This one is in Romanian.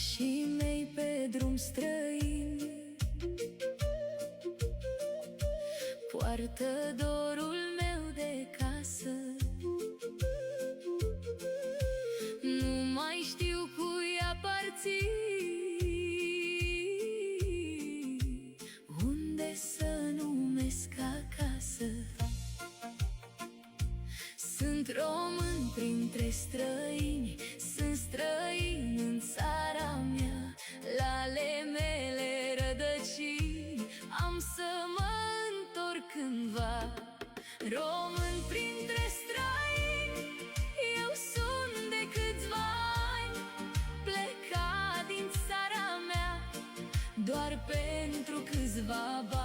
pașii mei pe drum străin poartă dorul meu de casă. Nu mai știu cui aparțin, unde să numesc acasă. Sunt român printre străini, sunt străin în țara mea. La ale mele rădăcini am să mă întorc cândva. Român printre străini, eu sunt de câțiva ani, plecat din țara mea doar pentru câțiva bani.